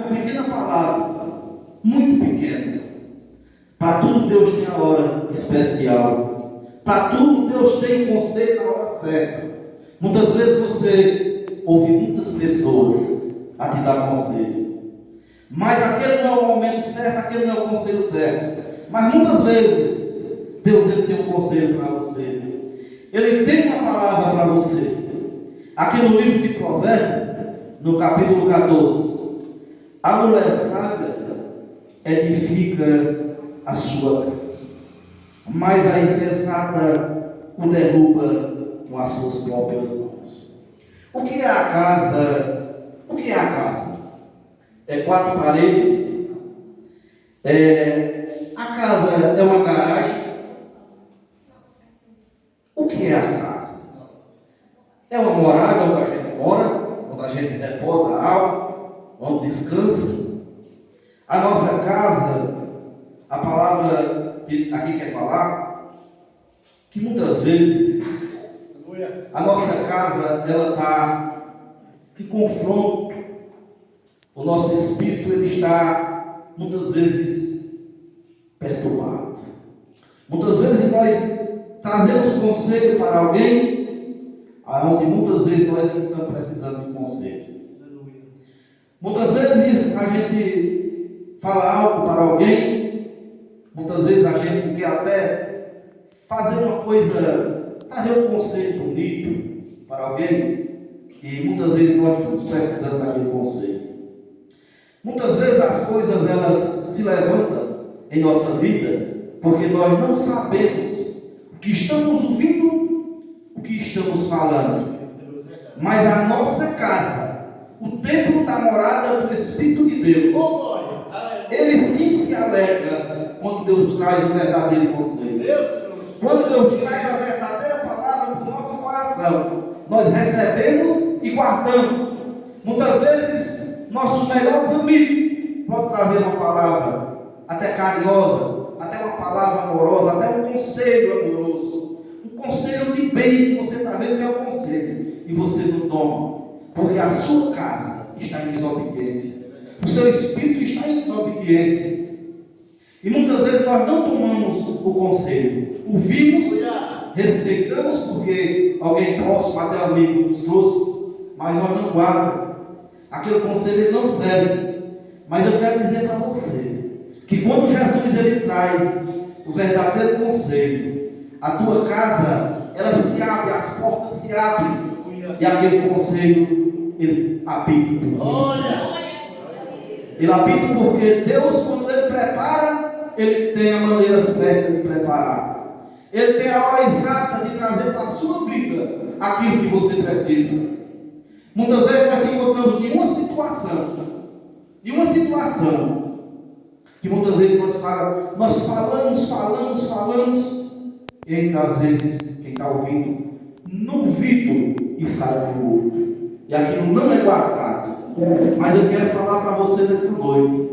uma pequena palavra, muito pequena. Para tudo Deus tem a hora especial. Para tudo Deus tem um conselho na hora certa. Muitas vezes você ouve muitas pessoas a te dar conselho, mas aquele não é o momento certo, aquele não é o conselho certo. Mas muitas vezes Deus ele tem um conselho para você. Ele tem uma palavra para você. Aqui no livro de Provérbios, no capítulo 14, a mulher sábia edifica a sua casa, mas a insensata o derruba com as suas próprias mãos. O que é a casa? O que é a casa? É 4 paredes? A casa é uma garagem? O que é a casa? É uma morada onde a gente mora, onde a gente reposa a alma, onde descansa. A nossa casa, a palavra que aqui quer falar, que muitas vezes a nossa casa ela está em confronto. O nosso espírito ele está muitas vezes perturbado. Muitas vezes nós trazemos conselho para alguém, onde muitas vezes nós não estamos precisando de conselho. Muitas vezes a gente fala algo para alguém, muitas vezes a gente quer até fazer uma coisa, trazer um conselho bonito para alguém, e muitas vezes nós estamos precisando daquele conselho. Muitas vezes as coisas elas se levantam em nossa vida porque nós não sabemos o que estamos ouvindo, o que estamos falando. Mas a nossa casa, o templo da morada do Espírito de Deus, ele sim se alegra quando Deus traz o verdadeiro conselho. Quando Deus traz a verdadeira palavra para o nosso coração, nós recebemos e guardamos. Muitas vezes nossos melhores amigos podem trazer uma palavra até carinhosa, até uma palavra amorosa, até um conselho amoroso, um conselho de bem que você está vendo que é um conselho e você não toma, porque a sua casa está em desobediência, o seu espírito está em desobediência, e muitas vezes nós não tomamos o conselho, ouvimos, respeitamos porque alguém próximo, até amigo nos trouxe, mas nós não guardamos. Aquele conselho ele não serve. Mas eu quero dizer para você que quando Jesus ele traz o verdadeiro conselho, a tua casa ela se abre, as portas se abrem, e aquele conselho ele habita por dentro. Ele habita porque Deus, quando ele prepara, ele tem a maneira certa de preparar. Ele tem a hora exata de trazer para a sua vida aquilo que você precisa. Muitas vezes nós se encontramos em uma situação, que muitas vezes nós falamos, e entre às vezes quem está ouvindo, não ouvido e sai do outro, e aquilo não é guardado. Mas eu quero falar para você nessa noite,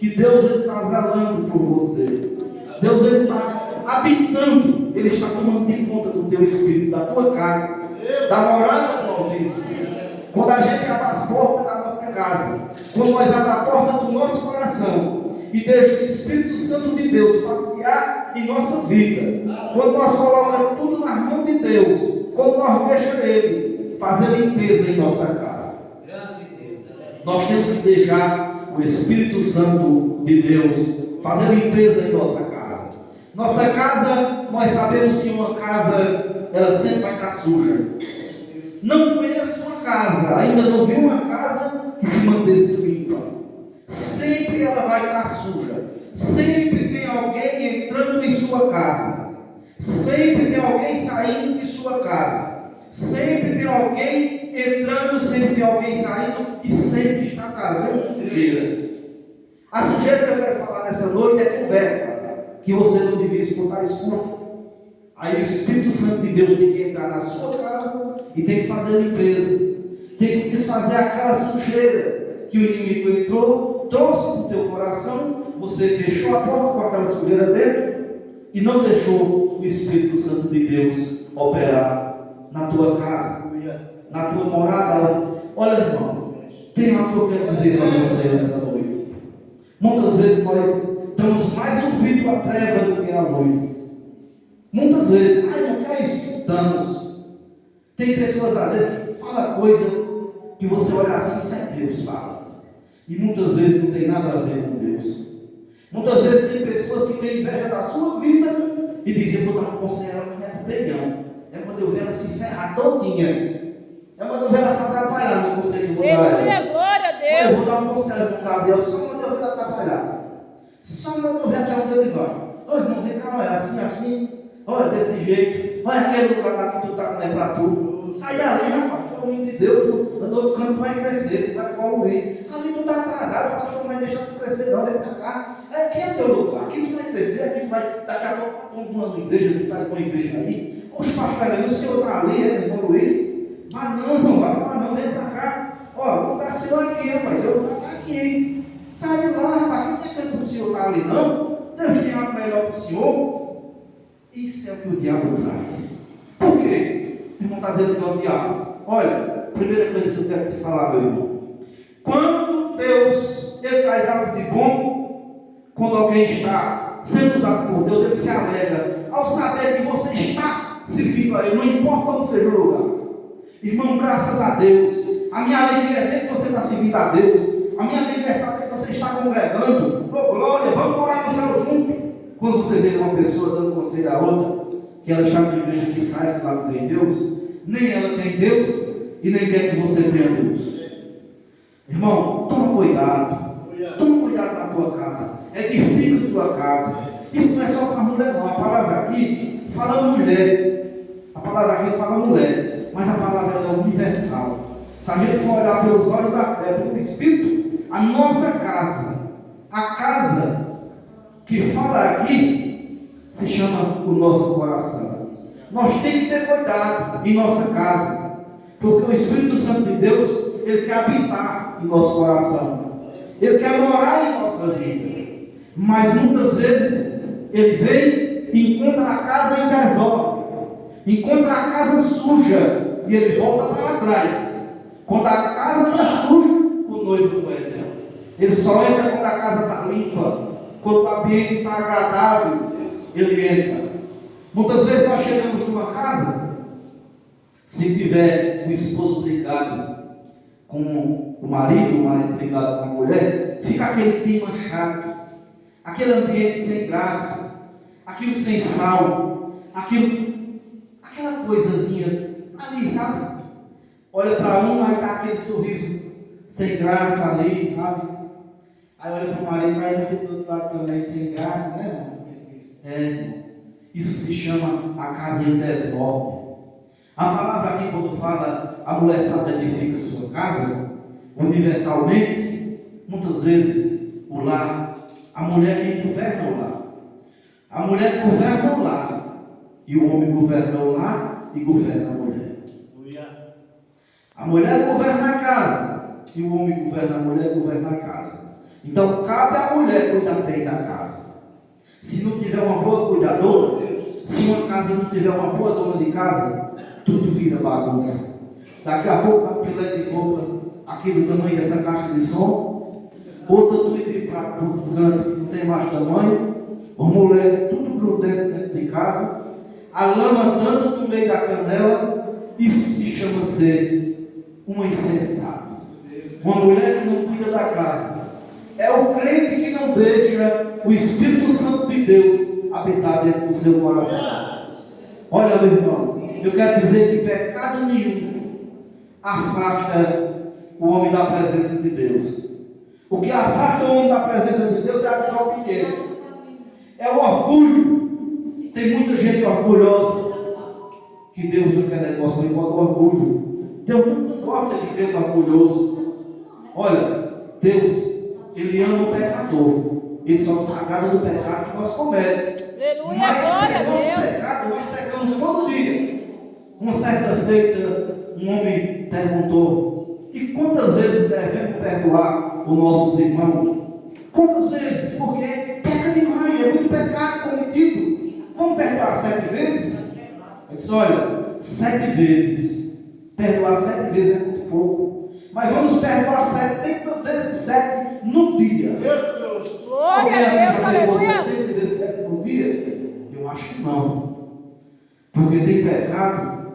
que Deus está zelando por você, Deus está habitando, Ele está tomando de conta do teu espírito, da tua casa, da morada do Altíssimo. Quando a gente abre as portas da nossa casa, quando nós abrimos a porta do nosso coração e deixa o Espírito Santo de Deus passear em nossa vida, quando nós colocamos tudo nas mãos de Deus, quando nós deixamos Ele fazer limpeza em nossa casa, nós temos que deixar o Espírito Santo de Deus fazer limpeza em nossa casa. Nossa casa, nós sabemos que uma casa, ela sempre vai estar suja. Não conheço uma casa, ainda não vi uma casa que se mantesse limpa. Sempre ela vai estar suja. Sempre tem alguém entrando em sua casa. Sempre tem alguém saindo de sua casa. Sempre tem alguém entrando, sempre tem alguém saindo e sempre está trazendo sujeira. A sujeira que eu quero falar nessa noite é conversa que você não devia escutar, escuta. Aí o Espírito Santo de Deus tem que entrar na sua casa e tem que fazer limpeza, tem que se desfazer aquela sujeira que o inimigo entrou, trouxe para o teu coração, você fechou a porta com aquela sujeira dentro e não deixou o Espírito Santo de Deus operar na tua casa, na tua morada. Olha, irmão, tem uma coisa que eu quero dizer para você nessa noite. Muitas vezes nós damos mais ouvido à treva do que à luz. Muitas vezes, não quer isso? Damos. Tem pessoas às vezes que falam coisa que você olha assim, isso é Deus falando. E muitas vezes não tem nada a ver com Deus. Muitas vezes tem pessoas que têm inveja da sua vida e dizem, eu vou dar um conselho, ela não é bem. É quando eu ver ela se ferrar todinha. É quando eu ver ela se atrapalhar no conselho que eu vou dar a ela. Glória a Deus. Eu vou dar um conselho para o Gabriel, só quando eu ver ela atrapalhar. Só quando eu ver até onde ele vai. Olha, irmão, vem cá, olha, assim. Olha, desse jeito. Olha aquele lugar lá que tu está com para tu. Sai dali, rapaz, tu é o menino de Deus, tu no outro canto vai crescer, tu vai evoluir. Ali tu está atrasado, o pastor não vai deixar tu crescer, não, vem para cá. Aqui é teu lugar, aqui tu vai crescer, aqui tu vai. Daqui a pouco tu está numa igreja, tu está em uma igreja aí. Oxe, pastor, aí o senhor está ali, irmão Luiz. Vai não, irmão, vai não, vem para cá. Ó, o lugar seu aqui, rapaz, seu lugar está aqui, hein. Sai de lá, rapaz, não tem tempo para o senhor estar ali, não. Deus tem algo melhor para o senhor. Isso é o que o diabo traz. Por quê? O irmão está dizendo que é o diabo. Olha, primeira coisa que eu quero te falar, meu irmão. Quando Deus, Ele traz algo de bom, quando alguém está sendo usado por Deus, Ele se alegra ao saber que você está servindo a Ele, não importa onde seja o lugar. Irmão, graças a Deus, a minha alegria é ver que você está servindo a Deus. A minha alegria é saber que você está congregando. Oh, glória, vamos orar no céu junto. Quando você vê uma pessoa dando conselho a outra, que ela está na igreja que sai, que lá não tem Deus, nem ela tem Deus e nem quer que você tenha Deus. Irmão, toma cuidado na tua casa, edifica a tua casa. Isso não é só para mulher, não. A palavra aqui fala mulher, a palavra aqui fala mulher, mas a palavra é universal. Se a gente for olhar pelos olhos da fé, pelo Espírito, a nossa casa, a casa que fala aqui, se chama o nosso coração. Nós temos que ter cuidado em nossa casa, porque o Espírito Santo de Deus, Ele quer habitar em nosso coração, Ele quer morar em nossa vida, mas muitas vezes Ele vem e encontra a casa em desordem, encontra a casa suja, e Ele volta para trás. Quando a casa está suja, o noivo não entra. Ele só entra quando a casa está limpa, quando o ambiente está agradável, Ele entra. Muitas vezes nós chegamos numa casa, se tiver o esposo brigado com o marido brigado com a mulher, fica aquele clima chato, aquele ambiente sem graça, aquilo sem sal, aquela coisazinha ali, sabe? Olha para um, aí está aquele sorriso sem graça ali, sabe? Aí olha para o marido, está aí do outro lado também sem graça, né, irmão? Isso se chama a casa em desordem. A palavra aqui, quando fala a mulher sábia edifica sua casa, universalmente, muitas vezes o lar, a mulher quem governa o lar. A mulher governa o lar, e o homem governa o lar e governa a mulher. A mulher governa a casa, e o homem governa a mulher, governa a casa. Então, cabe à mulher cuidar bem da casa. Se não tiver uma boa cuidadora, se uma casa não tiver uma boa dona de casa, tudo vira bagunça. Daqui a pouco, a pilha de roupa, aqui no tamanho dessa caixa de som, outra tudo de para outro canto que não tem mais tamanho, os moleques tudo grudento dentro de casa, a lama tanto no meio da canela. Isso se chama ser uma insensata, uma mulher que não cuida da casa. É o crente que não deixa o Espírito Santo de Deus habitar dentro do seu coração. Olha, meu irmão, eu quero dizer que pecado nenhum afasta o homem da presença de Deus. O que afasta o homem da presença de Deus é a desobediência, é o orgulho. Tem muita gente orgulhosa, que Deus não quer negócio, não importa o orgulho. Deus não gosta de crente orgulhoso. Olha, Deus, Ele ama o pecador. Ele só nos agrada do pecado que nós cometemos. Aleluia, Mas glória a nosso Deus. pecado, nós pecamos todo dia. Uma certa feita, um homem perguntou: e quantas vezes devemos perdoar os nossos irmãos? Quantas vezes? Porque peca demais, é muito pecado cometido. Vamos perdoar 7 vezes? Eu disse: olha, 7 vezes. Perdoar 7 vezes é muito pouco. Mas vamos perdoar 70 vezes 7 no dia. Glória a Deus, aleluia. Você tem que ver certo no dia? Eu acho que não. Porque tem pecado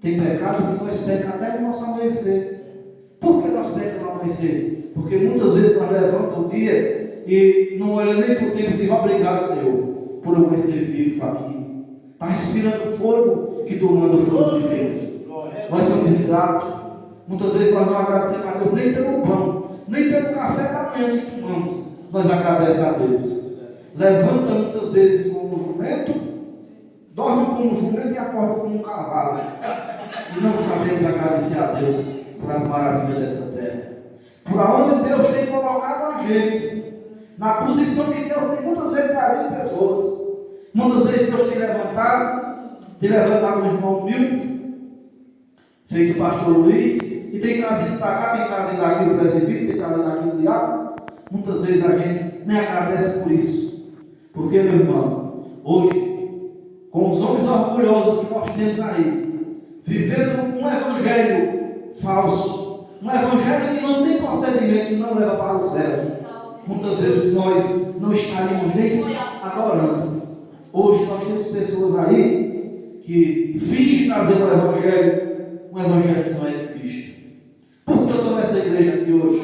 que nós pecamos até no nosso amanhecer. Por que nós pecamos no amanhecer? Porque muitas vezes nós levantamos o dia e não olha nem para o tempo de obrigado, Senhor, por eu conhecer vivo aqui. Está respirando fogo que tu manda o fogo de Deus. Nós somos ingratos. Muitas vezes nós não agradecemos a Deus nem pelo pão, nem pelo café da manhã que tomamos. Nós agradecemos a Deus. Levanta muitas vezes como um jumento, dorme como um jumento e acorda como um cavalo. E não sabemos agradecer a Deus por as maravilhas dessa terra. Por onde Deus tem colocado a gente. Na posição que Deus tem muitas vezes trazido pessoas. Muitas vezes Deus tem levantado um irmão humilde, feito o pastor Luiz, e tem trazido para cá, tem trazido aqui o presbítero, tem trazido aqui o diabo. Muitas vezes a gente nem agradece por isso. Porque, meu irmão, hoje, com os homens orgulhosos que nós temos aí, vivendo um evangelho falso, um evangelho que não tem procedimento, que não leva para o céu, muitas vezes nós não estaríamos nem adorando. Hoje nós temos pessoas aí que fingem trazer um evangelho que não é de Cristo. Por que eu estou nessa igreja aqui hoje?